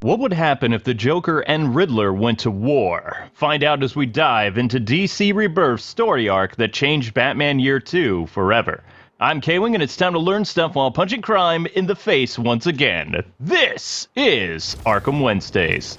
What would happen if the Joker and Riddler went to war? Find out as we dive into DC Rebirth's story arc that changed Batman Year 2 forever. I'm K-Wing, and it's time to learn stuff while punching crime in the face once again. This is Arkham Wednesdays.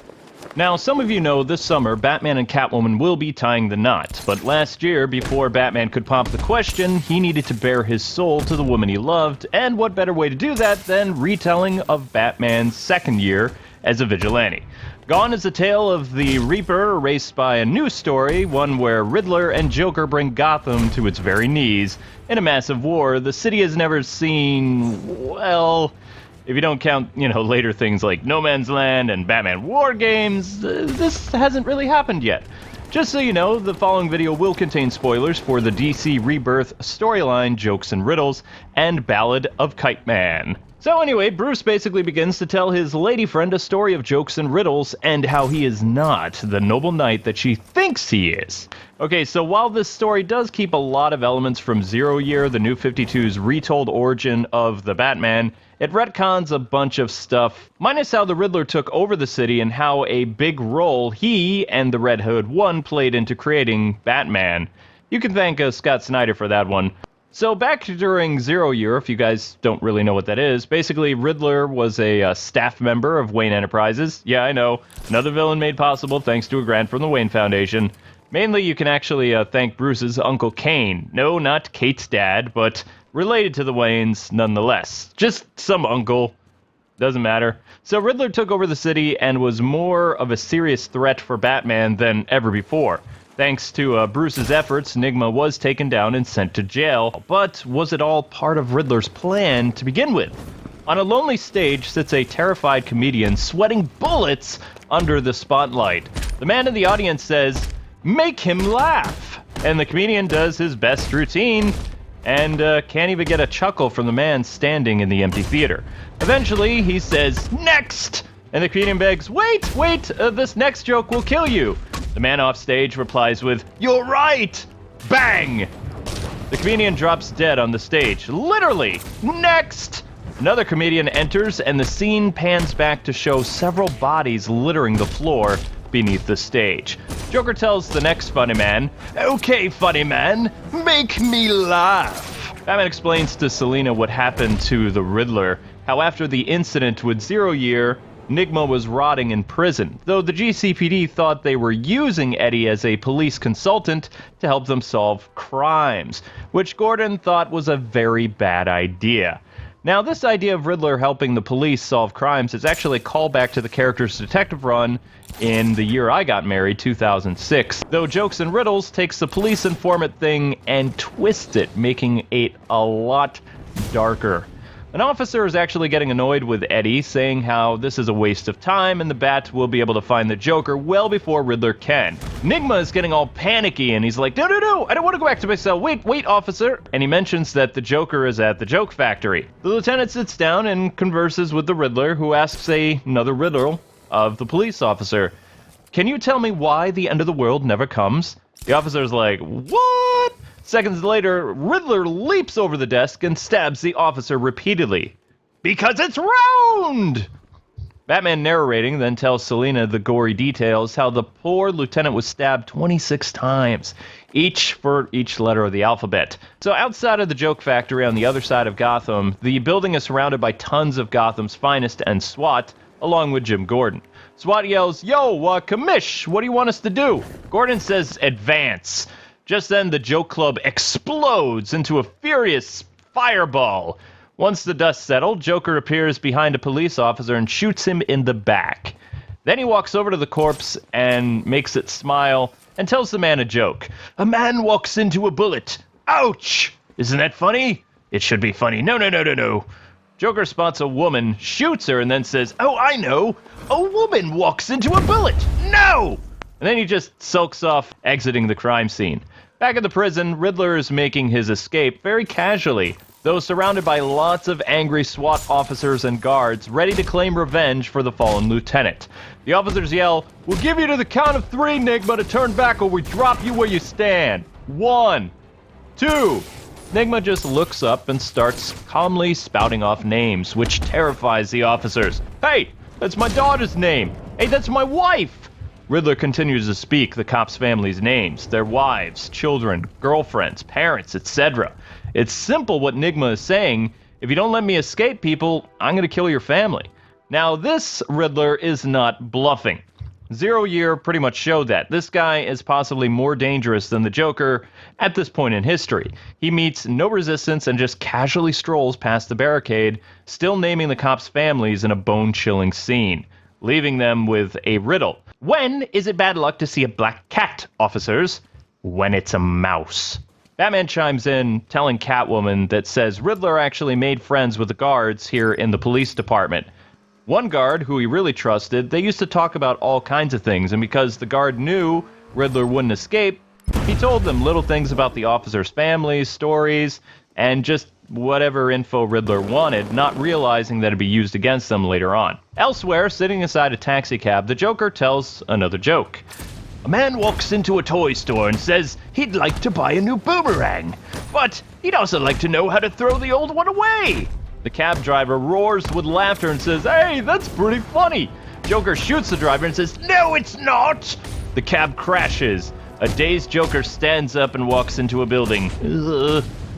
Now, some of you know this summer Batman and Catwoman will be tying the knot, but last year, before Batman could pop the question, he needed to bare his soul to the woman he loved, and what better way to do that than retelling of Batman's second year as a vigilante. Gone is the tale of the Reaper erased by a new story, one where Riddler and Joker bring Gotham to its very knees. In a massive war the city has never seen, well, if you don't count, later things like No Man's Land and Batman War Games, this hasn't really happened yet. Just so you know, the following video will contain spoilers for the DC Rebirth storyline, Jokes and Riddles, and Ballad of Kite Man. So anyway, Bruce basically begins to tell his lady friend a story of jokes and riddles and how he is not the noble knight that she thinks he is. Okay, so while this story does keep a lot of elements from Zero Year, the New 52's retold origin of the Batman, it retcons a bunch of stuff, minus how the Riddler took over the city and how a big role he and the Red Hood 1 played into creating Batman. You can thank Scott Snyder for that one. So back during Zero Year, if you guys don't really know what that is, basically Riddler was a staff member of Wayne Enterprises. Yeah, I know, another villain made possible thanks to a grant from the Wayne Foundation. Mainly you can actually thank Bruce's Uncle Kane. No, not Kate's dad, but related to the Waynes nonetheless. Just some uncle. Doesn't matter. So Riddler took over the city and was more of a serious threat for Batman than ever before. Thanks to Bruce's efforts, Enigma was taken down and sent to jail. But was it all part of Riddler's plan to begin with? On a lonely stage sits a terrified comedian sweating bullets under the spotlight. The man in the audience says, "Make him laugh!" And the comedian does his best routine and can't even get a chuckle from the man standing in the empty theater. Eventually, he says, "Next!" And the comedian begs, wait, this next joke will kill you." The man off stage replies with, "You're right!" Bang! The comedian drops dead on the stage. Literally! Next! Another comedian enters, and the scene pans back to show several bodies littering the floor beneath the stage. Joker tells the next funny man, "Okay, funny man, make me laugh." Batman explains to Selina what happened to the Riddler, how after the incident with Zero Year, Enigma was rotting in prison, though the GCPD thought they were using Eddie as a police consultant to help them solve crimes, which Gordon thought was a very bad idea. Now, this idea of Riddler helping the police solve crimes is actually a callback to the character's detective run in The Year I Got Married, 2006, though Jokes and Riddles takes the police informant thing and twists it, making it a lot darker. An officer is actually getting annoyed with Eddie, saying how this is a waste of time and the Bat will be able to find the Joker well before Riddler can. Enigma is getting all panicky and he's like, no, I don't want to go back to my cell. Wait, officer. And he mentions that the Joker is at the joke factory. The lieutenant sits down and converses with the Riddler, who asks another riddle of the police officer. "Can you tell me why the end of the world never comes?" The officer's like, "What?" Seconds later, Riddler leaps over the desk and stabs the officer repeatedly. "Because it's round!" Batman narrating then tells Selina the gory details, how the poor lieutenant was stabbed 26 times, each for each letter of the alphabet. So outside of the joke factory on the other side of Gotham, the building is surrounded by tons of Gotham's finest and SWAT, along with Jim Gordon. SWAT yells, "Yo, commish, what do you want us to do?" Gordon says, "Advance." Just then, the joke club explodes into a furious fireball. Once the dust settled, Joker appears behind a police officer and shoots him in the back. Then he walks over to the corpse and makes it smile and tells the man a joke. "A man walks into a bullet. Ouch! Isn't that funny?" "It should be funny." No. Joker spots a woman, shoots her, and then says, "Oh, I know. A woman walks into a bullet. No!" And then he just sulks off, exiting the crime scene. Back at the prison, Riddler is making his escape very casually, though surrounded by lots of angry SWAT officers and guards ready to claim revenge for the fallen lieutenant. The officers yell, "We'll give you to the count of 3, Enigma, to turn back or we drop you where you stand. 1, 2. Nigma just looks up and starts calmly spouting off names, which terrifies the officers. Hey, that's my daughter's name. Hey, that's my wife. Riddler continues to speak the cops' families' names, their wives, children, girlfriends, parents, etc. It's simple what Nigma is saying. If you don't let me escape, people, I'm going to kill your family. Now, this Riddler is not bluffing. 0 Year pretty much showed that. This guy is possibly more dangerous than the Joker at this point in history. He meets no resistance and just casually strolls past the barricade, still naming the cops' families in a bone-chilling scene, leaving them with a riddle. When is it bad luck to see a black cat, officers? When it's a mouse. Batman chimes in, telling Catwoman that says Riddler actually made friends with the guards here in the police department. One guard, who he really trusted, they used to talk about all kinds of things, and because the guard knew Riddler wouldn't escape, he told them little things about the officers' families, stories, and just whatever info Riddler wanted, not realizing that it'd be used against them later on. Elsewhere, sitting inside a taxicab, the Joker tells another joke. A man walks into a toy store and says he'd like to buy a new boomerang, but he'd also like to know how to throw the old one away. The cab driver roars with laughter and says, hey, that's pretty funny. Joker shoots the driver and says, no, it's not. The cab crashes. A dazed Joker stands up and walks into a building,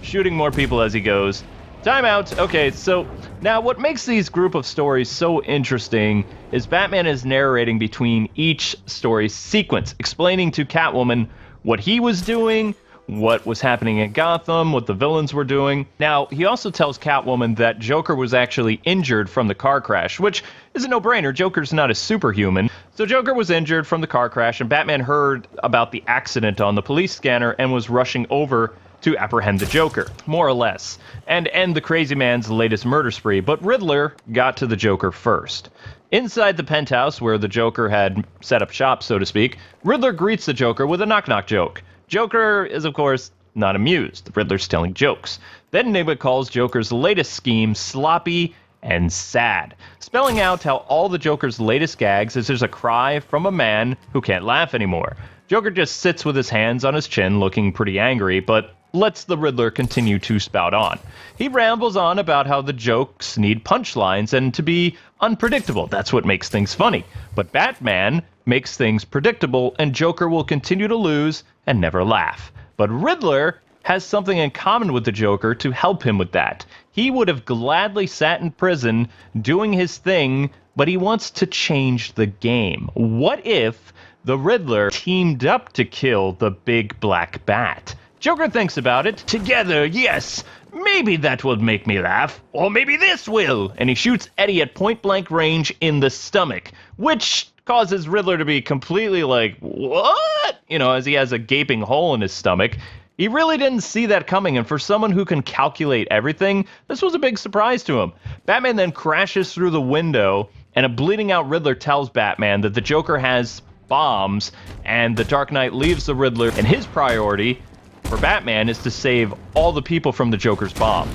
shooting more people as he goes. Time out. Okay, so now what makes these group of stories so interesting is Batman is narrating between each story sequence, explaining to Catwoman what he was doing, what was happening in Gotham, what the villains were doing. Now, he also tells Catwoman that Joker was actually injured from the car crash, which is a no-brainer. Joker's not a superhuman. So Joker was injured from the car crash, and Batman heard about the accident on the police scanner and was rushing over to apprehend the Joker, more or less, and end the crazy man's latest murder spree. But Riddler got to the Joker first. Inside the penthouse where the Joker had set up shop, so to speak, Riddler greets the Joker with a knock-knock joke. Joker is, of course, not amused. Riddler's telling jokes. Then Enigma calls Joker's latest scheme sloppy and sad, spelling out how all the Joker's latest gags is there's a cry from a man who can't laugh anymore. Joker just sits with his hands on his chin, looking pretty angry, but lets the Riddler continue to spout on. He rambles on about how the jokes need punchlines and to be unpredictable. That's what makes things funny. But Batman makes things predictable, and Joker will continue to lose and never laugh. But Riddler has something in common with the Joker to help him with that. He would have gladly sat in prison doing his thing, but he wants to change the game. What if the Riddler teamed up to kill the big black bat? Joker thinks about it. Together, yes. Maybe that will make me laugh. Or maybe this will. And he shoots Eddie at point-blank range in the stomach, which causes Riddler to be completely like, what? You know, as he has a gaping hole in his stomach. He really didn't see that coming, and for someone who can calculate everything, this was a big surprise to him. Batman then crashes through the window, and a bleeding-out Riddler tells Batman that the Joker has bombs, and the Dark Knight leaves the Riddler, and his priority for Batman is to save all the people from the Joker's bomb.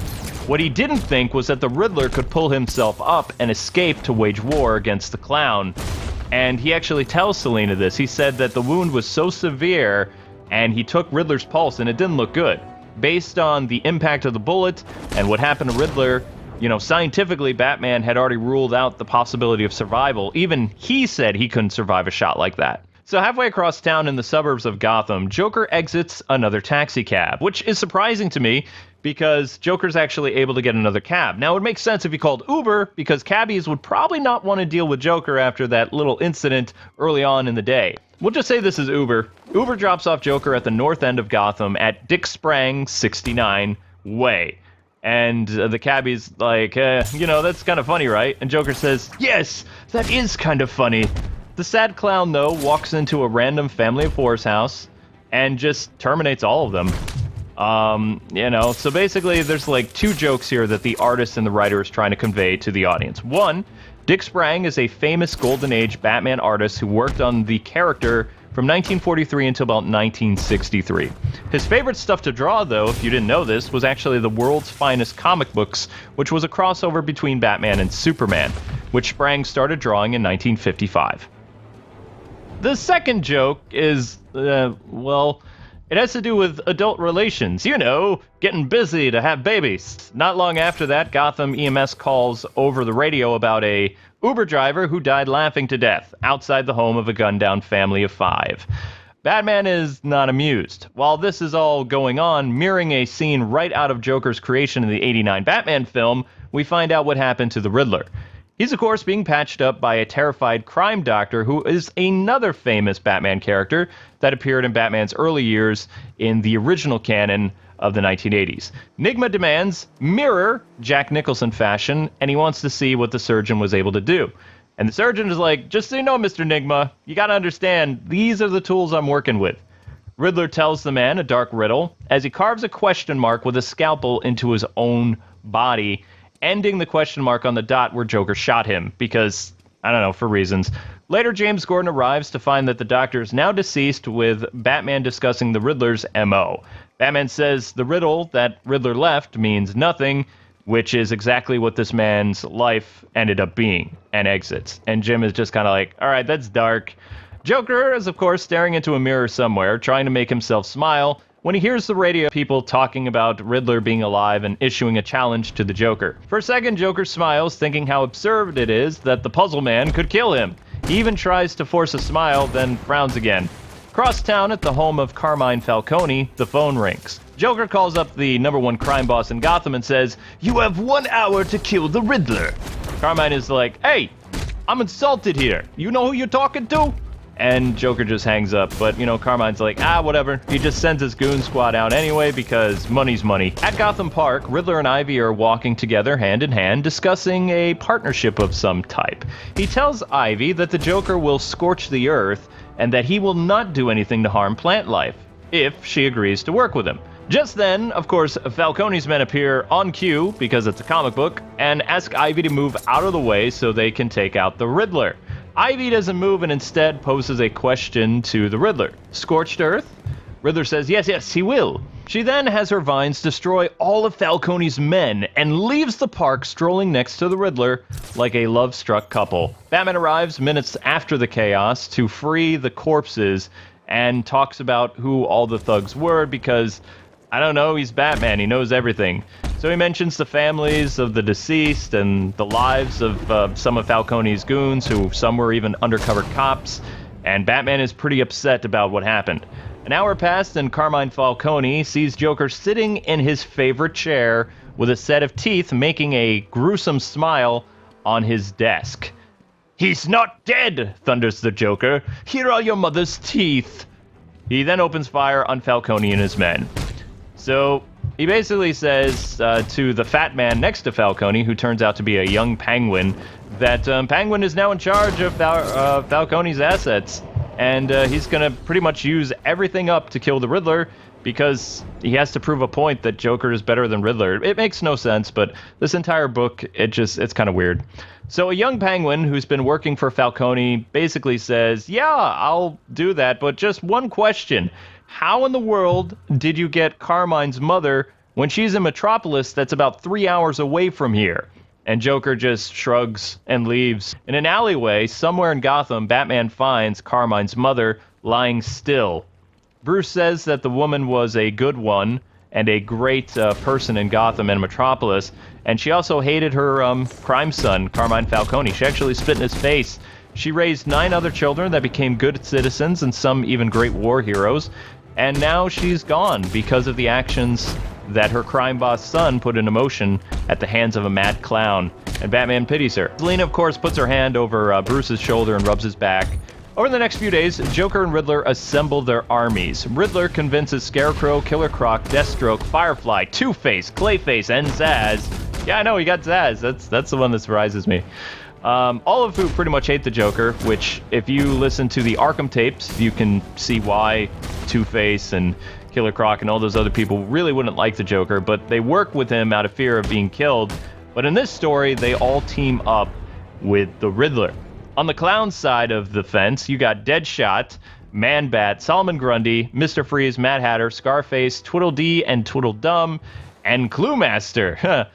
What he didn't think was that the Riddler could pull himself up and escape to wage war against the clown. And he actually tells Selina this. He said that the wound was so severe, and he took Riddler's pulse, and it didn't look good. Based on the impact of the bullet and what happened to Riddler, you know, scientifically, Batman had already ruled out the possibility of survival. Even he said he couldn't survive a shot like that. So halfway across town in the suburbs of Gotham, Joker exits another taxi cab, which is surprising to me because Joker's actually able to get another cab. Now, it makes sense if he called Uber, because cabbies would probably not want to deal with Joker after that little incident early on in the day. We'll just say this is Uber. Uber drops off Joker at the north end of Gotham at Dick Sprang 69 Way. And the cabbie's like, you know, that's kind of funny, right? And Joker says, yes, that is kind of funny. The sad clown, though, walks into a random family of four's house and just terminates all of them. You know, so basically there's like two jokes here that the artist and the writer is trying to convey to the audience. One, Dick Sprang is a famous Golden Age Batman artist who worked on the character from 1943 until about 1963. His favorite stuff to draw, though, if you didn't know this, was actually the world's finest comic books, which was a crossover between Batman and Superman, which Sprang started drawing in 1955. The second joke is, well, It has to do with adult relations, getting busy to have babies. Not long after that, Gotham EMS calls over the radio about a Uber driver who died laughing to death outside the home of a gunned-down family of 5. Batman is not amused. While this is all going on, mirroring a scene right out of Joker's creation in the '89 Batman film, we find out what happened to the Riddler. He's, of course, being patched up by a terrified crime doctor who is another famous Batman character that appeared in Batman's early years in the original canon of the 1980s. Nigma demands mirror Jack Nicholson fashion, and he wants to see what the surgeon was able to do. And the surgeon is like, just so you know, Mr. Nigma, you gotta understand, these are the tools I'm working with. Riddler tells the man a dark riddle as he carves a question mark with a scalpel into his own body, ending the question mark on the dot where Joker shot him, because, I don't know, for reasons. Later, James Gordon arrives to find that the doctor is now deceased, with Batman discussing the Riddler's M.O. Batman says the riddle that Riddler left means nothing, which is exactly what this man's life ended up being, and exits. And Jim is just kind of like, all right, that's dark. Joker is, of course, staring into a mirror somewhere, trying to make himself smile, when he hears the radio people talking about Riddler being alive and issuing a challenge to the Joker. For a second, Joker smiles, thinking how absurd it is that the Puzzle Man could kill him. He even tries to force a smile, then frowns again. Across town at the home of Carmine Falcone, the phone rings. Joker calls up the #1 crime boss in Gotham and says, "You have 1 hour to kill the Riddler." Carmine is like, "Hey, I'm insulted here. You know who you're talking to?" And Joker just hangs up, but, Carmine's like, whatever. He just sends his goon squad out anyway, because money's money. At Gotham Park, Riddler and Ivy are walking together hand in hand, discussing a partnership of some type. He tells Ivy that the Joker will scorch the earth, and that he will not do anything to harm plant life, if she agrees to work with him. Just then, of course, Falcone's men appear on cue, because it's a comic book, and ask Ivy to move out of the way so they can take out the Riddler. Ivy doesn't move and instead poses a question to the Riddler. Scorched Earth? Riddler says, yes, he will. She then has her vines destroy all of Falcone's men and leaves the park strolling next to the Riddler like a love-struck couple. Batman arrives minutes after the chaos to free the corpses and talks about who all the thugs were because, I don't know, he's Batman, he knows everything. So he mentions the families of the deceased and the lives of some of Falcone's goons, who some were even undercover cops, and Batman is pretty upset about what happened. An hour passed and Carmine Falcone sees Joker sitting in his favorite chair with a set of teeth making a gruesome smile on his desk. "He's not dead," thunders the Joker. "Here are your mother's teeth." He then opens fire on Falcone and his men. So he basically says to the fat man next to Falcone, who turns out to be a young Penguin, that Penguin is now in charge of Falcone's assets, and he's going to pretty much use everything up to kill the Riddler, because he has to prove a point that Joker is better than Riddler. It makes no sense, but this entire book, it's kind of weird. So a young Penguin who's been working for Falcone basically says, "Yeah, I'll do that, but just one question. How in the world did you get Carmine's mother when she's in Metropolis that's about 3 hours away from here?" And Joker just shrugs and leaves. In an alleyway somewhere in Gotham, Batman finds Carmine's mother lying still. Bruce says that the woman was a good one and a great person in Gotham and Metropolis, and she also hated her crime son, Carmine Falcone. She actually spit in his face. She raised 9 other children that became good citizens and some even great war heroes. And now she's gone because of the actions that her crime boss son put into motion at the hands of a mad clown. And Batman pities her. Selina, of course, puts her hand over Bruce's shoulder and rubs his back. Over the next few days, Joker and Riddler assemble their armies. Riddler convinces Scarecrow, Killer Croc, Deathstroke, Firefly, Two-Face, Clayface, and Zsasz. Yeah, I know, he got Zsasz. That's the one that surprises me. All of who pretty much hate the Joker, which, if you listen to the Arkham tapes, you can see why Two-Face and Killer Croc and all those other people really wouldn't like the Joker, but they work with him out of fear of being killed. But in this story, they all team up with the Riddler. On the clown side of the fence, you got Deadshot, Man-Bat, Solomon Grundy, Mr. Freeze, Mad Hatter, Scarface, Tweedledee and Tweedledum, and Clue Master.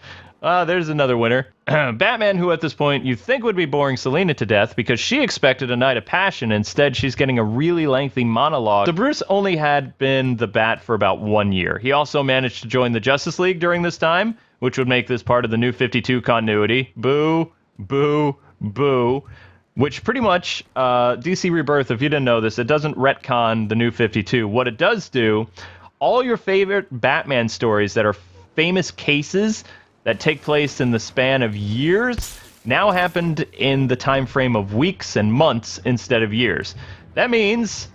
There's another winner. Batman, who at this point you think would be boring Selina to death because she expected a night of passion. Instead, she's getting a really lengthy monologue. So Bruce only had been the Bat for about 1 year. He also managed to join the Justice League during this time, which would make this part of the New 52 continuity. Boo, boo, boo. Which pretty much, DC Rebirth, if you didn't know this, it doesn't retcon the New 52. What it does do, all your favorite Batman stories that are famous cases that take place in the span of years now happened in the time frame of weeks and months instead of years. That means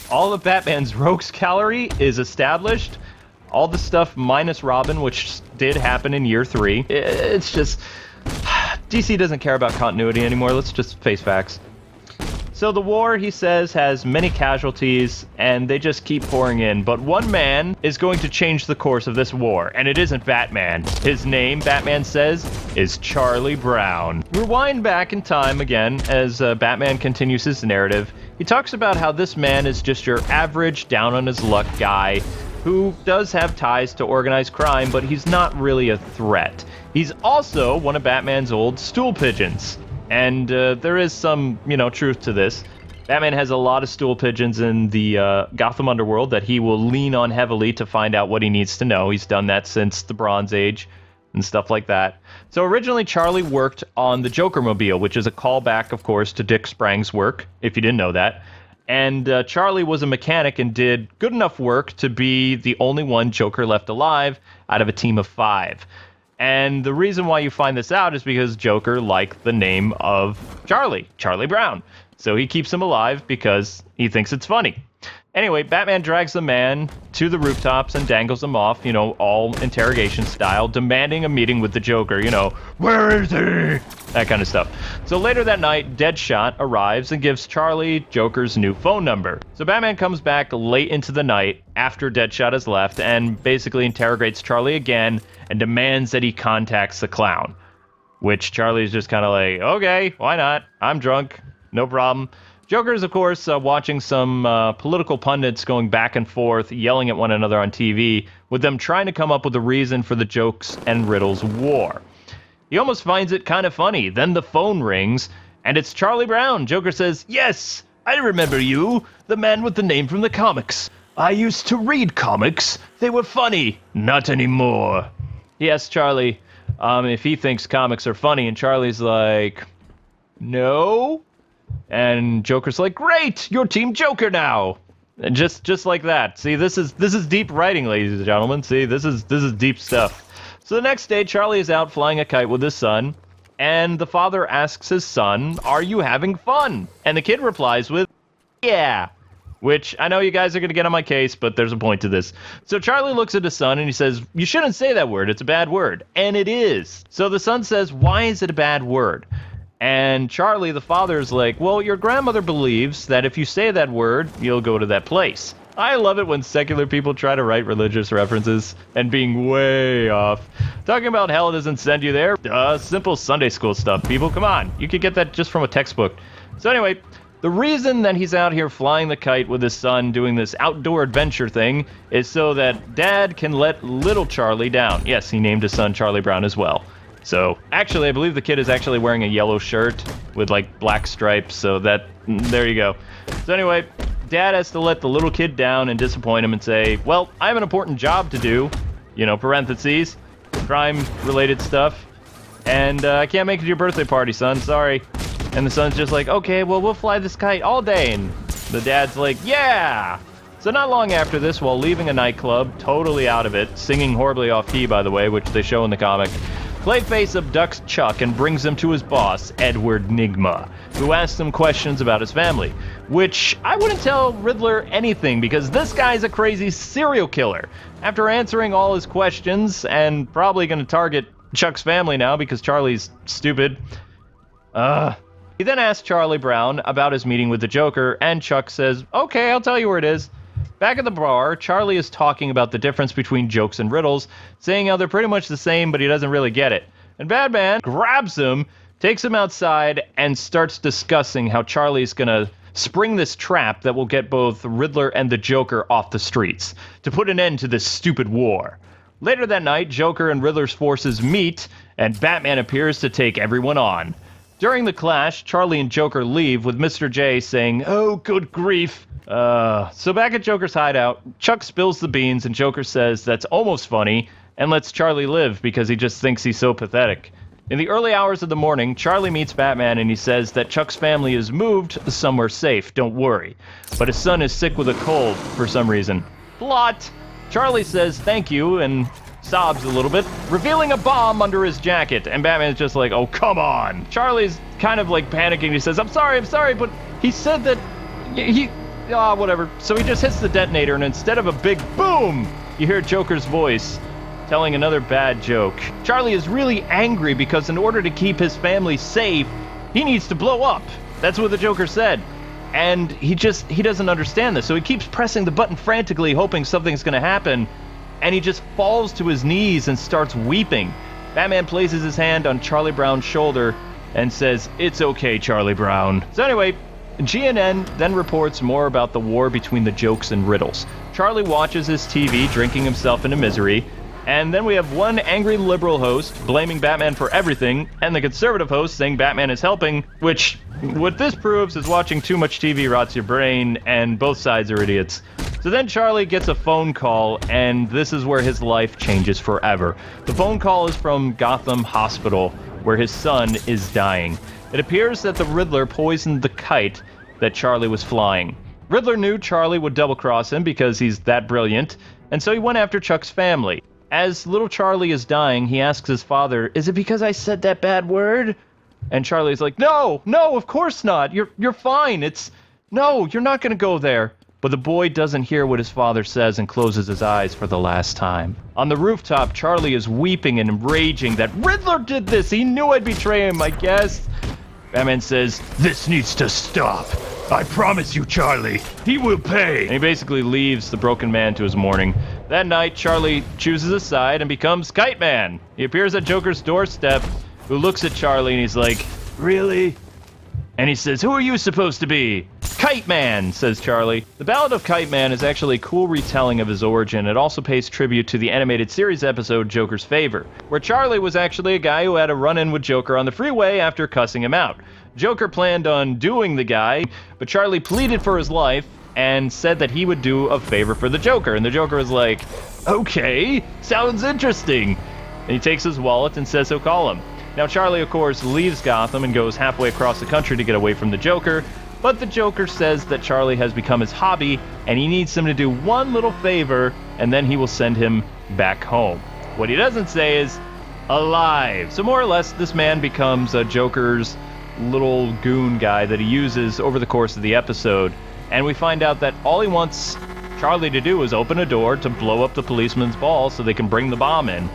all of Batman's rogues gallery is established. All the stuff minus Robin, which did happen in year 3. It's just... DC doesn't care about continuity anymore. Let's just face facts. So the war, he says, has many casualties, and they just keep pouring in. But one man is going to change the course of this war, and it isn't Batman. His name, Batman says, is Charlie Brown. Rewind back in time again as Batman continues his narrative. He talks about how this man is just your average, down-on-his-luck guy who does have ties to organized crime, but he's not really a threat. He's also one of Batman's old stool pigeons. And there is some, truth to this. Batman has a lot of stool pigeons in the Gotham underworld that he will lean on heavily to find out what he needs to know. He's done that since the Bronze Age and stuff like that. So originally, Charlie worked on the Joker-mobile, which is a callback, of course, to Dick Sprang's work, if you didn't know that. And Charlie was a mechanic and did good enough work to be the only one Joker left alive out of a team of 5. And the reason why you find this out is because Joker liked the name of Charlie Brown. So he keeps him alive because he thinks it's funny. Anyway, Batman drags the man to the rooftops and dangles him off, all interrogation style, demanding a meeting with the Joker, where is he? That kind of stuff. So later that night, Deadshot arrives and gives Charlie Joker's new phone number. So Batman comes back late into the night after Deadshot has left and basically interrogates Charlie again and demands that he contacts the clown. Which Charlie's just kind of like, okay, why not? I'm drunk, no problem. Joker is, of course, watching some political pundits going back and forth, yelling at one another on TV, with them trying to come up with a reason for the jokes and riddles war. He almost finds it kind of funny. Then the phone rings, and it's Charlie Brown. Joker says, "Yes, I remember you, the man with the name from the comics. I used to read comics. They were funny. Not anymore." He asks Charlie if he thinks comics are funny, and Charlie's like, "No." And Joker's like, "Great, you're Team Joker now." And just like that. See, this is deep writing, ladies and gentlemen. See, this is deep stuff. So the next day, Charlie is out flying a kite with his son, and the father asks his son, "Are you having fun?" And the kid replies with, "Yeah." Which, I know you guys are going to get on my case, but there's a point to this. So Charlie looks at his son and he says, "You shouldn't say that word. It's a bad word." And it is. So the son says, "Why is it a bad word?" And Charlie, the father, is like, "Well, your grandmother believes that if you say that word, you'll go to that place." I love it when secular people try to write religious references and being way off. Talking about hell doesn't send you there. Simple Sunday school stuff, people. Come on. You could get that just from a textbook. So anyway, the reason that he's out here flying the kite with his son doing this outdoor adventure thing is so that Dad can let little Charlie down. Yes, he named his son Charlie Brown as well. So, actually, I believe the kid is actually wearing a yellow shirt with, black stripes, so there you go. So anyway, Dad has to let the little kid down and disappoint him and say, "Well, I have an important job to do," parentheses, crime-related stuff, and I can't make it to your birthday party, son, sorry. And the son's just like, "Okay, well, we'll fly this kite all day," and the dad's like, "Yeah!" So not long after this, while leaving a nightclub, totally out of it, singing horribly off-key, by the way, which they show in the comic, Clayface abducts Chuck and brings him to his boss, Edward Nygma, who asks him questions about his family, which I wouldn't tell Riddler anything because this guy's a crazy serial killer. After answering all his questions, and probably going to target Chuck's family now because Charlie's stupid, he then asks Charlie Brown about his meeting with the Joker, and Chuck says, "Okay, I'll tell you where it is." Back at the bar, Charlie is talking about the difference between jokes and riddles, saying how they're pretty much the same, but he doesn't really get it. And Batman grabs him, takes him outside, and starts discussing how Charlie's gonna spring this trap that will get both Riddler and the Joker off the streets, to put an end to this stupid war. Later that night, Joker and Riddler's forces meet, and Batman appears to take everyone on. During the clash, Charlie and Joker leave, with Mr. J saying, "Oh, good grief." So back at Joker's hideout, Chuck spills the beans, and Joker says that's almost funny, and lets Charlie live because he just thinks he's so pathetic. In the early hours of the morning, Charlie meets Batman, and he says that Chuck's family is moved somewhere safe, don't worry. But his son is sick with a cold for some reason. Plot! Charlie says thank you, and sobs a little bit, revealing a bomb under his jacket, and Batman's just like, oh, come on. Charlie's kind of like panicking. He says, I'm sorry, but he said that whatever. So he just hits the detonator, and instead of a big boom, you hear Joker's voice telling another bad joke. Charlie is really angry because in order to keep his family safe, he needs to blow up. That's what the Joker said. And he doesn't understand this, so he keeps pressing the button frantically, hoping something's gonna happen, and he just falls to his knees and starts weeping. Batman places his hand on Charlie Brown's shoulder and says, "It's okay, Charlie Brown." So anyway, GNN then reports more about the war between the jokes and riddles. Charlie watches his TV, drinking himself into misery, and then we have one angry liberal host blaming Batman for everything, and the conservative host saying Batman is helping, which, what this proves is watching too much TV rots your brain, and both sides are idiots. So then Charlie gets a phone call, and this is where his life changes forever. The phone call is from Gotham Hospital, where his son is dying. It appears that the Riddler poisoned the kite that Charlie was flying. Riddler knew Charlie would double-cross him because he's that brilliant, and so he went after Chuck's family. As little Charlie is dying, he asks his father, "Is it because I said that bad word?" And Charlie's like, No, of course not. You're fine. No, you're not going to go there. But the boy doesn't hear what his father says and closes his eyes for the last time. On the rooftop, Charlie is weeping and raging that Riddler did this. He knew I'd betray him, I guess. Batman says, "This needs to stop. I promise you, Charlie, he will pay." And he basically leaves the broken man to his mourning. That night, Charlie chooses a side and becomes Kite Man. He appears at Joker's doorstep, who looks at Charlie and he's like, "Really?" And he says, "Who are you supposed to be?" "Kite Man," says Charlie. The Ballad of Kite Man is actually a cool retelling of his origin. It also pays tribute to the animated series episode Joker's Favor, where Charlie was actually a guy who had a run-in with Joker on the freeway after cussing him out. Joker planned on doing the guy, but Charlie pleaded for his life and said that he would do a favor for the Joker. And the Joker was like, "Okay, sounds interesting." And he takes his wallet and says he'll call him. Now Charlie, of course, leaves Gotham and goes halfway across the country to get away from the Joker, but the Joker says that Charlie has become his hobby and he needs him to do one little favor and then he will send him back home. What he doesn't say is, alive. So more or less, this man becomes a Joker's little goon guy that he uses over the course of the episode. And we find out that all he wants Charlie to do is open a door to blow up the policeman's ball so they can bring the bomb in.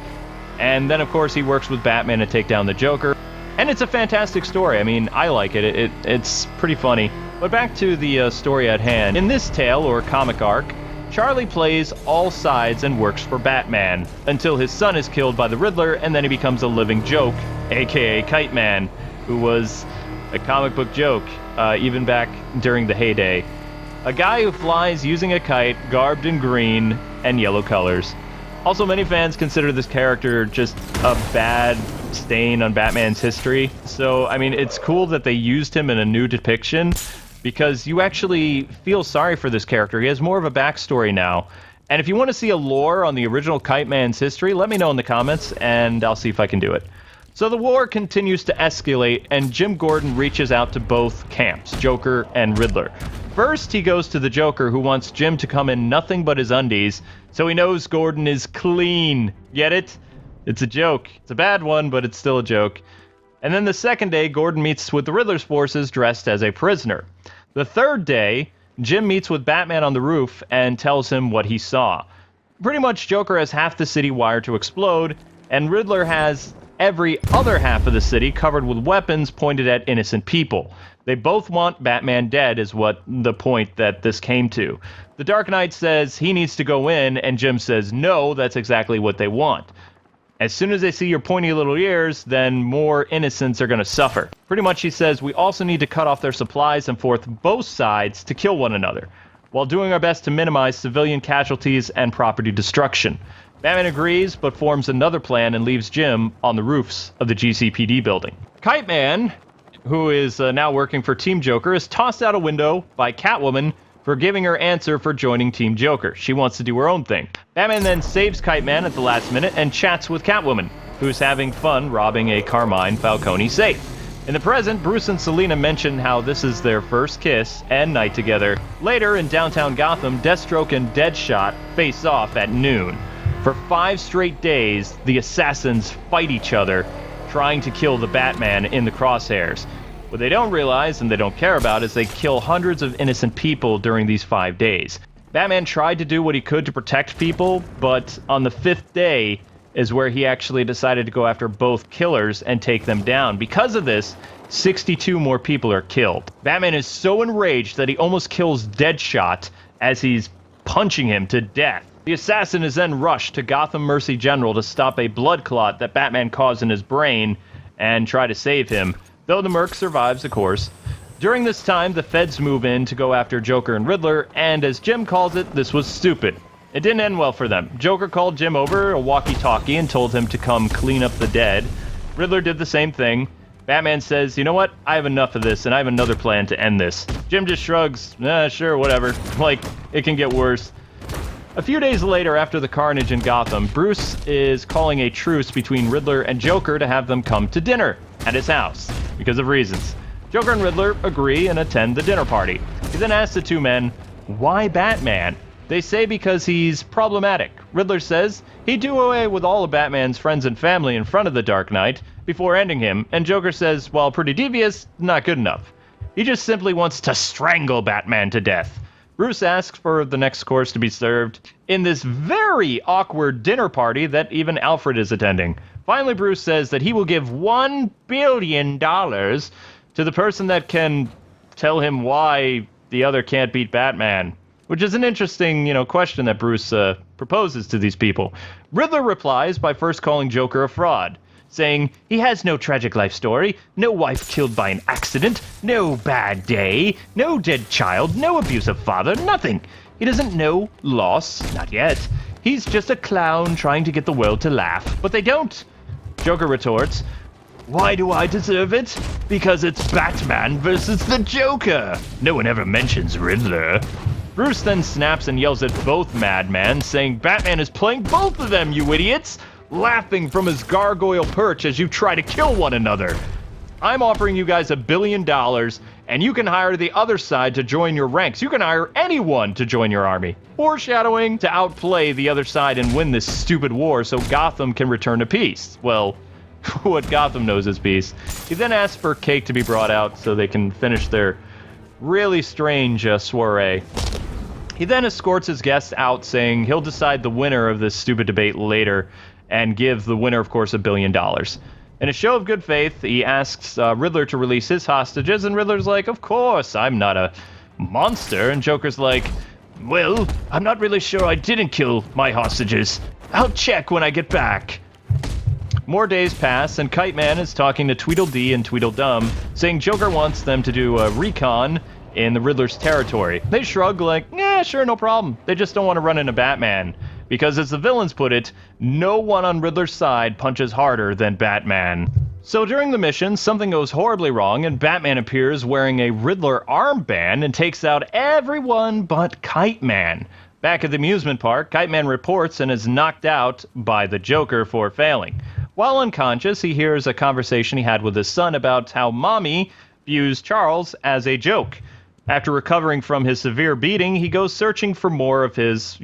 And then, of course, he works with Batman to take down the Joker. And it's a fantastic story. I mean, I like it. It's pretty funny. But back to the story at hand. In this tale, or comic arc, Charlie plays all sides and works for Batman until his son is killed by the Riddler, and then he becomes a living joke, aka Kite Man, who was a comic book joke, even back during the heyday. A guy who flies using a kite, garbed in green and yellow colors. Also, many fans consider this character just a bad stain on Batman's history. So, I mean, it's cool that they used him in a new depiction, because you actually feel sorry for this character. He has more of a backstory now. And if you want to see a lore on the original Kite Man's history, let me know in the comments, and I'll see if I can do it. So the war continues to escalate, and Jim Gordon reaches out to both camps, Joker and Riddler. First, he goes to the Joker, who wants Jim to come in nothing but his undies, so he knows Gordon is clean. Get it? It's a joke. It's a bad one, but it's still a joke. And then the second day, Gordon meets with the Riddler's forces dressed as a prisoner. The third day, Jim meets with Batman on the roof and tells him what he saw. Pretty much, Joker has half the city wired to explode, and Riddler has every other half of the city covered with weapons pointed at innocent people. They both want Batman dead, is what the point that this came to. The Dark Knight says he needs to go in, and Jim says no, that's exactly what they want. As soon as they see your pointy little ears, then more innocents are going to suffer. Pretty much he says we also need to cut off their supplies and force both sides to kill one another, while doing our best to minimize civilian casualties and property destruction. Batman agrees, but forms another plan and leaves Jim on the roofs of the GCPD building. Kite Man, who is now working for Team Joker, is tossed out a window by Catwoman for giving her answer for joining Team Joker. She wants to do her own thing. Batman then saves Kite Man at the last minute and chats with Catwoman, who's having fun robbing a Carmine Falcone safe. In the present, Bruce and Selina mention how this is their first kiss and night together. Later, in downtown Gotham, Deathstroke and Deadshot face off at noon. For 5 straight days, the assassins fight each other, trying to kill the Batman in the crosshairs. What they don't realize, and they don't care about, is they kill hundreds of innocent people during these 5 days. Batman tried to do what he could to protect people, but on the 5th day is where he actually decided to go after both killers and take them down. Because of this, 62 more people are killed. Batman is so enraged that he almost kills Deadshot as he's punching him to death. The assassin is then rushed to Gotham Mercy General to stop a blood clot that Batman caused in his brain and try to save him, though the Merc survives, of course. During this time, the feds move in to go after Joker and Riddler, and as Jim calls it, this was stupid. It didn't end well for them. Joker called Jim over a walkie-talkie and told him to come clean up the dead. Riddler did the same thing. Batman says, you know what, I have enough of this, and I have another plan to end this. Jim just shrugs, sure, whatever. Like, it can get worse. A few days later, after the carnage in Gotham, Bruce is calling a truce between Riddler and Joker to have them come to dinner at his house, because of reasons. Joker and Riddler agree and attend the dinner party. He then asks the two men, why Batman? They say because he's problematic. Riddler says he'd do away with all of Batman's friends and family in front of the Dark Knight before ending him, and Joker says, while pretty devious, not good enough. He just simply wants to strangle Batman to death. Bruce asks for the next course to be served in this very awkward dinner party that even Alfred is attending. Finally, Bruce says that he will give $1 billion to the person that can tell him why the other can't beat Batman, which is an interesting, question that Bruce proposes to these people. Riddler replies by first calling Joker a fraud, saying he has no tragic life story, no wife killed by an accident, no bad day, no dead child, no abusive father, nothing. He doesn't know loss, not yet. He's just a clown trying to get the world to laugh, but they don't. Joker retorts, why do I deserve it? Because it's Batman versus the Joker. No one ever mentions Riddler. Bruce then snaps and yells at both madmen, saying Batman is playing both of them, you idiots! Laughing from his gargoyle perch as you try to kill one another. I'm offering you guys $1 billion, and you can hire the other side to join your ranks. You can hire anyone to join your army. Foreshadowing to outplay the other side and win this stupid war so Gotham can return to peace. Well, what Gotham knows is peace. He then asks for cake to be brought out so they can finish their really strange soiree. He then escorts his guests out, saying he'll decide the winner of this stupid debate later and give the winner, of course, $1 billion. In a show of good faith, he asks Riddler to release his hostages, and Riddler's like, of course, I'm not a monster. And Joker's like, well, I'm not really sure I didn't kill my hostages. I'll check when I get back. More days pass, and Kite Man is talking to Tweedledee and Tweedledum, saying Joker wants them to do a recon in the Riddler's territory. They shrug like, yeah, sure, no problem. They just don't want to run into Batman. Because as the villains put it, no one on Riddler's side punches harder than Batman. So during the mission, something goes horribly wrong, and Batman appears wearing a Riddler armband and takes out everyone but Kite Man. Back at the amusement park, Kite Man reports and is knocked out by the Joker for failing. While unconscious, he hears a conversation he had with his son about how Mommy views Charles as a joke. After recovering from his severe beating, he goes searching for more of his,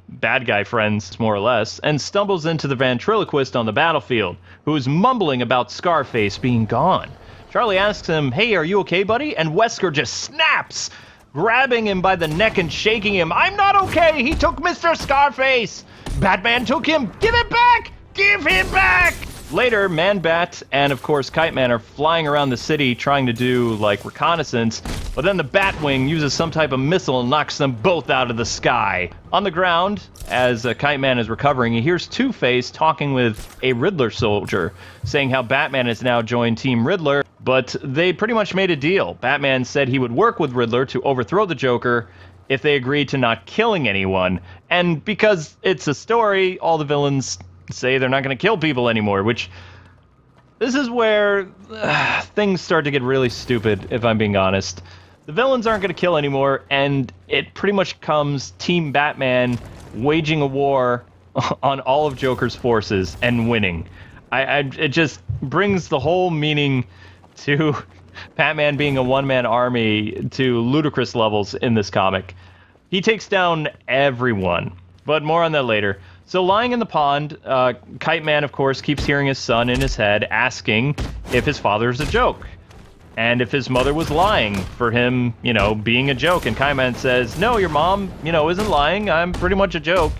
bad guy friends, more or less, and stumbles into the ventriloquist on the battlefield, who's mumbling about Scarface being gone. Charlie asks him, hey, are you okay, buddy? And Wesker just snaps, grabbing him by the neck and shaking him. I'm not okay! He took Mr. Scarface! Batman took him! Give it back! Give him back! Later, Man-Bat and, of course, Kite Man are flying around the city trying to do, reconnaissance, but then the Batwing uses some type of missile and knocks them both out of the sky. On the ground, as Kite Man is recovering, he hears Two-Face talking with a Riddler soldier, saying how Batman has now joined Team Riddler, but they pretty much made a deal. Batman said he would work with Riddler to overthrow the Joker, if they agree to not killing anyone. And because it's a story, all the villains say they're not going to kill people anymore, which this is where things start to get really stupid, if I'm being honest. The villains aren't going to kill anymore, and it pretty much comes Team Batman waging a war on all of Joker's forces and winning. It just brings the whole meaning to Batman being a one-man army to ludicrous levels in this comic. He takes down everyone, but more on that later. So lying in the pond, Kite Man, of course, keeps hearing his son in his head asking if his father's a joke. And if his mother was lying for him, being a joke. And Kite Man says, no, your mom, isn't lying. I'm pretty much a joke.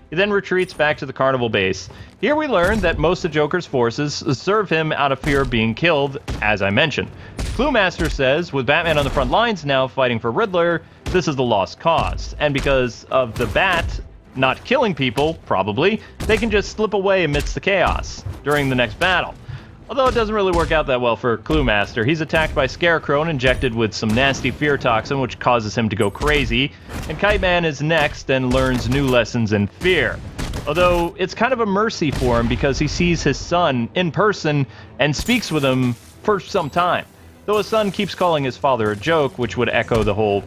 He then retreats back to the carnival base. Here we learn that most of Joker's forces serve him out of fear of being killed, as I mentioned. Clue Master says, with Batman on the front lines now fighting for Riddler, this is the lost cause. And because of the Bat not killing people, probably, they can just slip away amidst the chaos during the next battle. Although it doesn't really work out that well for Clue Master. He's attacked by Scarecrow and injected with some nasty fear toxin, which causes him to go crazy. And Kite Man is next and learns new lessons in fear. Although it's kind of a mercy for him because he sees his son in person and speaks with him for some time. Though his son keeps calling his father a joke, which would echo the whole,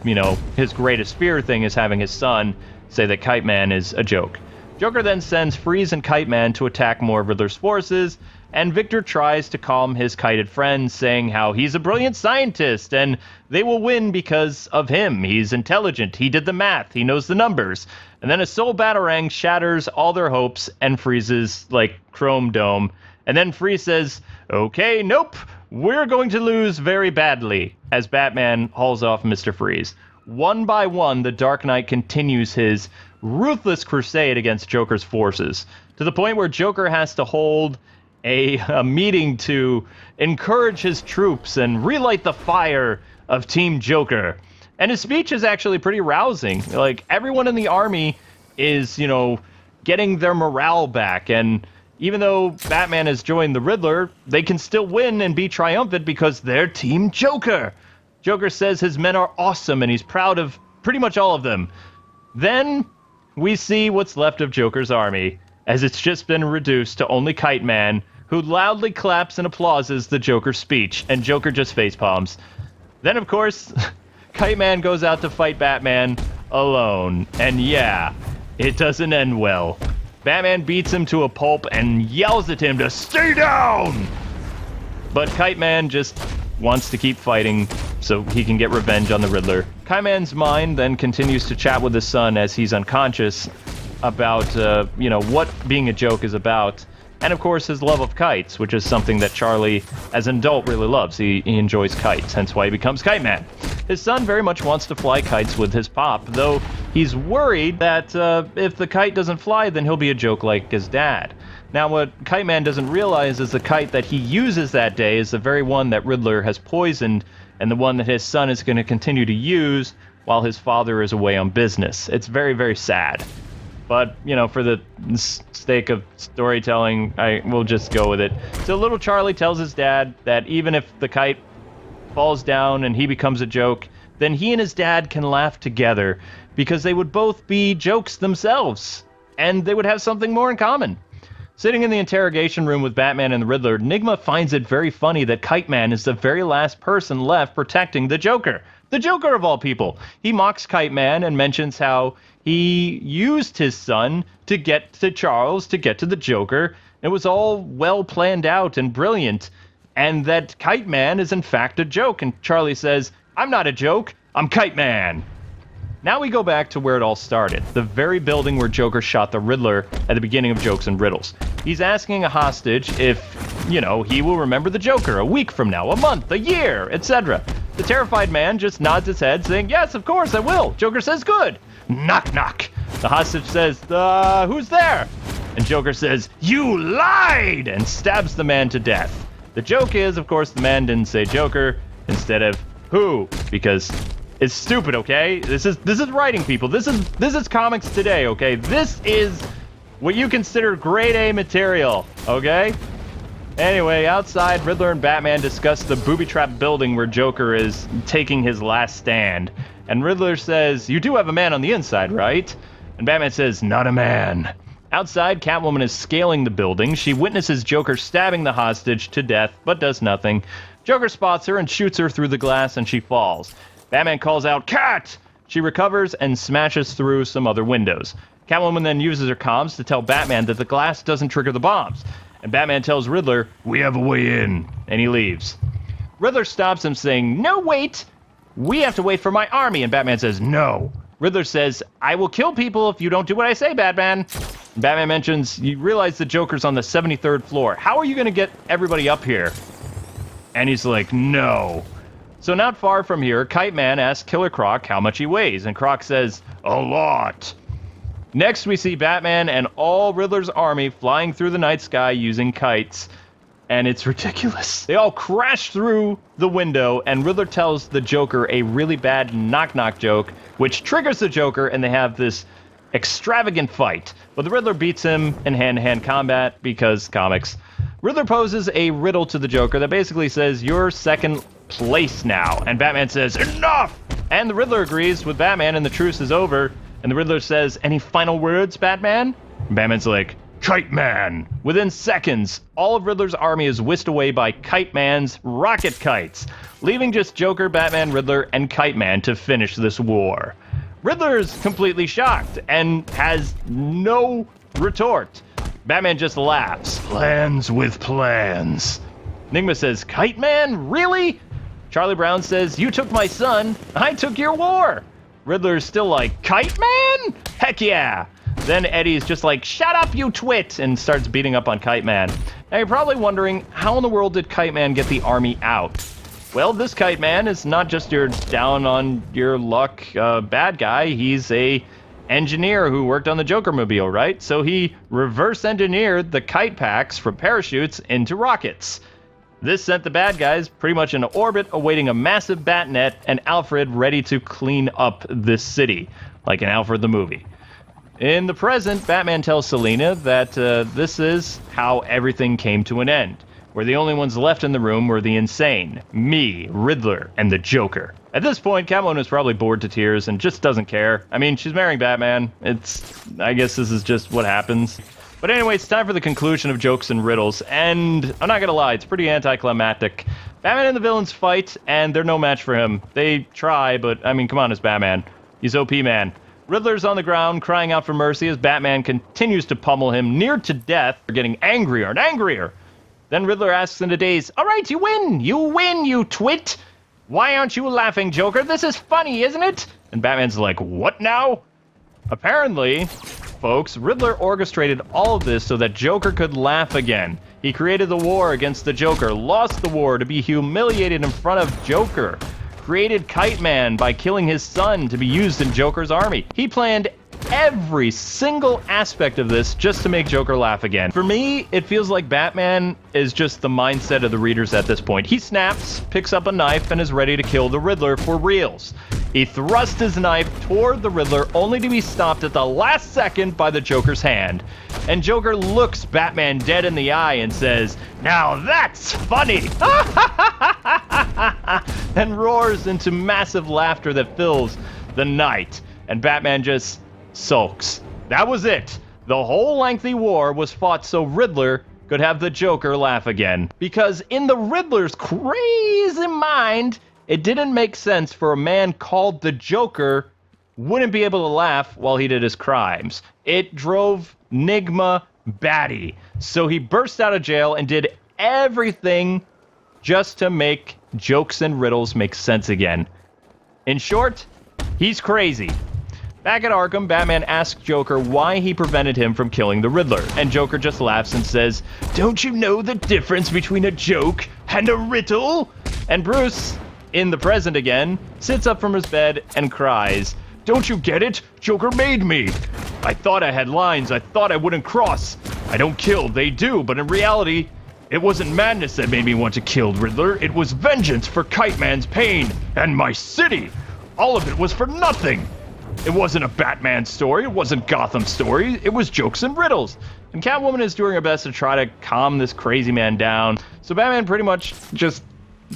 his greatest fear thing is having his son say that Kite Man is a joke. Joker then sends Freeze and Kite Man to attack more of Riddler's forces, and Victor tries to calm his kited friends, saying how he's a brilliant scientist, and they will win because of him. He's intelligent, he did the math, he knows the numbers. And then a Soul Batarang shatters all their hopes and freezes, Chrome Dome. And then Freeze says, okay, nope, we're going to lose very badly, as Batman hauls off Mr. Freeze. One by one, the Dark Knight continues his ruthless crusade against Joker's forces, to the point where Joker has to hold a meeting to encourage his troops and relight the fire of Team Joker. And his speech is actually pretty rousing. Everyone in the army is, getting their morale back. And even though Batman has joined the Riddler, they can still win and be triumphant because they're Team Joker. Joker says his men are awesome and he's proud of pretty much all of them. Then we see what's left of Joker's army, as it's just been reduced to only Kite Man, who loudly claps and applauses the Joker's speech, and Joker just facepalms. Then, of course, Kite Man goes out to fight Batman alone, and yeah, it doesn't end well. Batman beats him to a pulp and yells at him to stay down! But Kite Man just wants to keep fighting so he can get revenge on the Riddler. Kite Man's mind then continues to chat with his son as he's unconscious about, what being a joke is about. And, of course, his love of kites, which is something that Charlie, as an adult, really loves. He enjoys kites, hence why he becomes Kite Man. His son very much wants to fly kites with his pop, though he's worried that if the kite doesn't fly, then he'll be a joke like his dad. Now, what Kite Man doesn't realize is the kite that he uses that day is the very one that Riddler has poisoned, and the one that his son is going to continue to use while his father is away on business. It's very, very sad. But, for the sake of storytelling, we'll just go with it. So little Charlie tells his dad that even if the kite falls down and he becomes a joke, then he and his dad can laugh together because they would both be jokes themselves, and they would have something more in common. Sitting in the interrogation room with Batman and the Riddler, Enigma finds it very funny that Kite Man is the very last person left protecting the Joker. The Joker of all people. He mocks Kite Man and mentions how he used his son to get to Charles, to get to the Joker. It was all well planned out and brilliant. And that Kite Man is in fact a joke. And Charlie says, I'm not a joke, I'm Kite Man. Now we go back to where it all started, the very building where Joker shot the Riddler at the beginning of Jokes and Riddles. He's asking a hostage if, he will remember the Joker a week from now, a month, a year, etc. The terrified man just nods his head, saying, yes, of course, I will. Joker says, good. Knock, knock. The hostage says, who's there? And Joker says, you lied, and stabs the man to death. The joke is, of course, the man didn't say Joker instead of who, because it's stupid, okay? This is writing, people. This is comics today, okay? This is what you consider grade A material, okay? Anyway, outside, Riddler and Batman discuss the booby-trapped building where Joker is taking his last stand. And Riddler says, "You do have a man on the inside, right?" And Batman says, "Not a man." Outside, Catwoman is scaling the building. She witnesses Joker stabbing the hostage to death, but does nothing. Joker spots her and shoots her through the glass, and she falls. Batman calls out, "Cat!" She recovers and smashes through some other windows. Catwoman then uses her comms to tell Batman that the glass doesn't trigger the bombs. And Batman tells Riddler, "We have a way in," and he leaves. Riddler stops him saying, "No, wait! We have to wait for my army," and Batman says, "No." Riddler says, "I will kill people if you don't do what I say, Batman." Batman mentions, "You realize the Joker's on the 73rd floor. How are you going to get everybody up here?" And he's like, "No." So not far from here, Kite Man asks Killer Croc how much he weighs, and Croc says, "A lot." Next, we see Batman and all Riddler's army flying through the night sky using kites, and it's ridiculous. They all crash through the window, and Riddler tells the Joker a really bad knock-knock joke, which triggers the Joker, and they have this extravagant fight. But the Riddler beats him in hand-to-hand combat, because comics. Riddler poses a riddle to the Joker that basically says, "You're second place now," and Batman says, "Enough!" And the Riddler agrees with Batman, and the truce is over. And the Riddler says, "Any final words, Batman?" And Batman's like, "Kite Man!" Within seconds, all of Riddler's army is whisked away by Kite Man's rocket kites, leaving just Joker, Batman, Riddler, and Kite Man to finish this war. Riddler is completely shocked and has no retort. Batman just laughs. "Plans with plans." Enigma says, "Kite Man? Really?" Charlie Brown says, "You took my son, I took your war." Riddler's still like, "Kite Man? Heck yeah!" Then Eddie's just like, "Shut up, you twit!" and starts beating up on Kite Man. Now you're probably wondering, how in the world did Kite Man get the army out? Well, this Kite Man is not just your down on your luck bad guy. He's a engineer who worked on the Joker mobile, right? So he reverse engineered the kite packs from parachutes into rockets. This sent the bad guys pretty much in orbit, awaiting a massive bat net and Alfred ready to clean up this city, like in Alfred the movie. In the present, Batman tells Selina that this is how everything came to an end, where the only ones left in the room were the insane, me, Riddler, and the Joker. At this point, Catwoman is probably bored to tears and just doesn't care. I mean, she's marrying Batman. I guess this is just what happens. But anyway, it's time for the conclusion of Jokes and Riddles, and I'm not gonna lie, it's pretty anticlimactic. Batman and the villains fight, and they're no match for him. They try, but, I mean, come on, it's Batman. He's OP man. Riddler's on the ground, crying out for mercy as Batman continues to pummel him near to death, getting angrier and angrier. Then Riddler asks in a daze, "All right, you win, you twit! Why aren't you laughing, Joker? This is funny, isn't it?" And Batman's like, "What now?" Apparently, folks, Riddler orchestrated all of this so that Joker could laugh again. He created the war against the Joker, lost the war to be humiliated in front of Joker, created Kite Man by killing his son to be used in Joker's army. He planned every single aspect of this just to make Joker laugh again. For me, it feels like Batman is just the mindset of the readers at this point. He snaps, picks up a knife, and is ready to kill the Riddler for reals. He thrusts his knife toward the Riddler, only to be stopped at the last second by the Joker's hand. And Joker looks Batman dead in the eye and says, "Now that's funny!" and roars into massive laughter that fills the night. And Batman just sulks. That was it. The whole lengthy war was fought so Riddler could have the Joker laugh again. Because in the Riddler's crazy mind, it didn't make sense for a man called the Joker wouldn't be able to laugh while he did his crimes. It drove Nigma batty. So he burst out of jail and did everything just to make Jokes and Riddles make sense again. In short, he's crazy. Back at Arkham, Batman asks Joker why he prevented him from killing the Riddler, and Joker just laughs and says, "Don't you know the difference between a joke and a riddle?" And Bruce, in the present again, sits up from his bed and cries, "Don't you get it? Joker made me. I thought I had lines. I thought I wouldn't cross. I don't kill, they do, but in reality, it wasn't madness that made me want to kill Riddler. It was vengeance for Kite Man's pain and my city. All of it was for nothing. It wasn't a Batman story. It wasn't Gotham's story. It was Jokes and Riddles." And Catwoman is doing her best to try to calm this crazy man down. So Batman pretty much just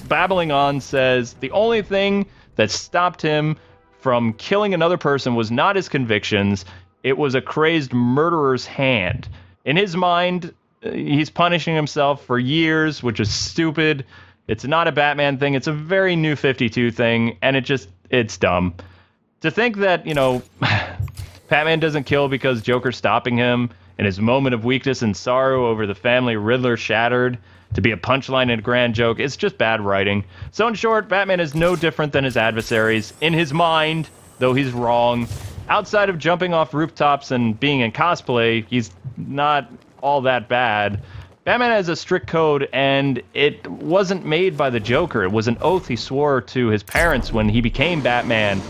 babbling on says the only thing that stopped him from killing another person was not his convictions. It was a crazed murderer's hand. In his mind, he's punishing himself for years, which is stupid. It's not a Batman thing. It's a very New 52 thing, and it's dumb. To think that, Batman doesn't kill because Joker's stopping him in his moment of weakness and sorrow over the family Riddler shattered to be a punchline and a grand joke, it's just bad writing. So in short, Batman is no different than his adversaries. In his mind, though he's wrong, outside of jumping off rooftops and being in cosplay, he's not all that bad. Batman has a strict code, and it wasn't made by the Joker. It was an oath he swore to his parents when he became Batman.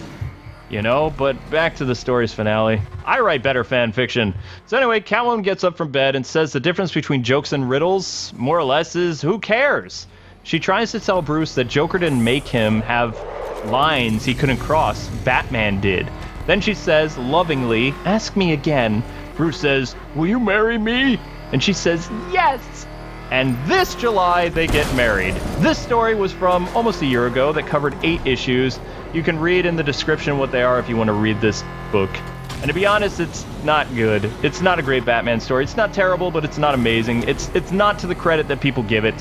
But back to the story's finale. I write better fan fiction. So anyway, Catwoman gets up from bed and says the difference between jokes and riddles, more or less, is who cares? She tries to tell Bruce that Joker didn't make him have lines he couldn't cross. Batman did. Then she says, lovingly, ask me again. Bruce says, will you marry me? And she says, yes! And this July, they get married. This story was from almost a year ago that covered 8 issues. You can read in the description what they are if you want to read this book. And to be honest, it's not good. It's not a great Batman story. It's not terrible, but it's not amazing. It's not to the credit that people give it.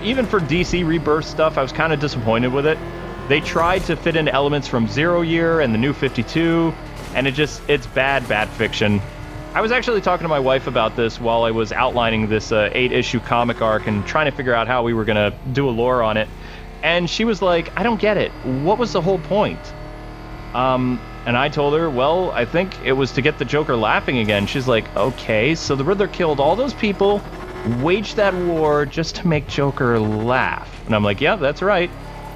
Even for DC Rebirth stuff, I was kind of disappointed with it. They tried to fit in elements from Zero Year and the New 52, and it's bad fiction. I was actually talking to my wife about this while I was outlining this 8-issue comic arc and trying to figure out how we were going to do a lore on it. And she was like, I don't get it. What was the whole point? And I told her, well, I think it was to get the Joker laughing again. She's like, okay, so the Riddler killed all those people, waged that war just to make Joker laugh. And I'm like, yeah, that's right.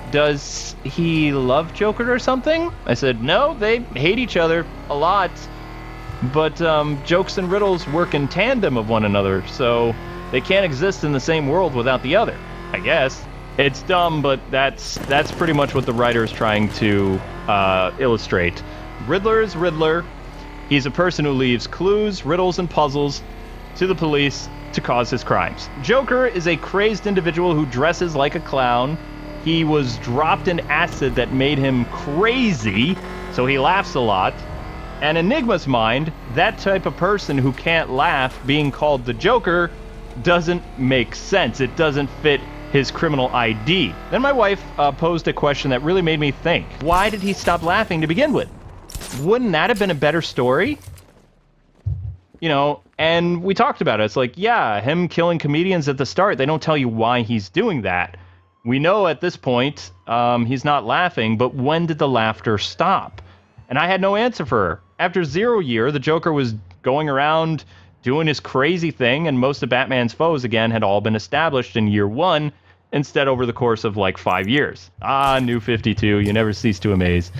Does he love Joker or something? I said, no, they hate each other a lot. But jokes and riddles work in tandem of one another, so they can't exist in the same world without the other, I guess. It's dumb, but that's pretty much what the writer is trying to illustrate. Riddler is Riddler. He's a person who leaves clues, riddles, and puzzles to the police to cause his crimes. Joker is a crazed individual who dresses like a clown. He was dropped in acid that made him crazy, so he laughs a lot. And Enigma's mind, that type of person who can't laugh being called the Joker doesn't make sense. It doesn't fit his criminal ID. Then my wife posed a question that really made me think. Why did he stop laughing to begin with? Wouldn't that have been a better story? And we talked about it. It's like, yeah, him killing comedians at the start, they don't tell you why he's doing that. We know at this point he's not laughing, but when did the laughter stop? And I had no answer for her. After Zero Year, the Joker was going around doing his crazy thing, and most of Batman's foes, again, had all been established in year 1, instead over the course of, 5 years. New 52, you never cease to amaze.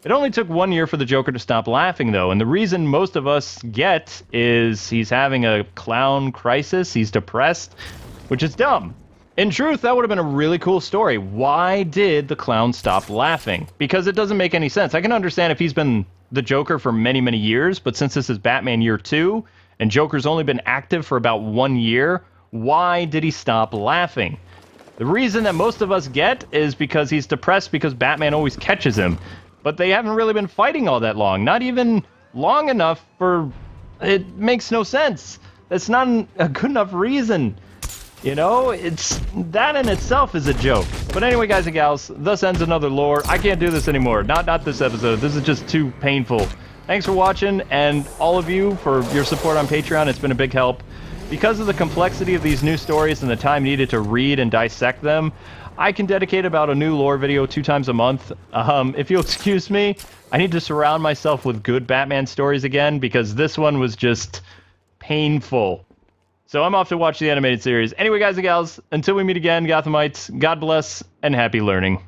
It only took 1 year for the Joker to stop laughing, though, and the reason most of us get is he's having a clown crisis, he's depressed, which is dumb. In truth, that would have been a really cool story. Why did the clown stop laughing? Because it doesn't make any sense. I can understand if he's been the Joker for many, many years, but since this is Batman year 2, and Joker's only been active for about 1 year, why did he stop laughing? The reason that most of us get is because he's depressed because Batman always catches him. But they haven't really been fighting all that long. Not even long enough for... It makes no sense. That's not a good enough reason. It's that in itself is a joke. But anyway, guys and gals, thus ends another lore. I can't do this anymore. Not this episode. This is just too painful. Thanks for watching, and all of you for your support on Patreon. It's been a big help. Because of the complexity of these new stories and the time needed to read and dissect them, I can dedicate about a new lore video 2 times a month. If you'll excuse me, I need to surround myself with good Batman stories again, because this one was just painful. So I'm off to watch the animated series. Anyway, guys and gals, until we meet again, Gothamites, God bless, and happy learning.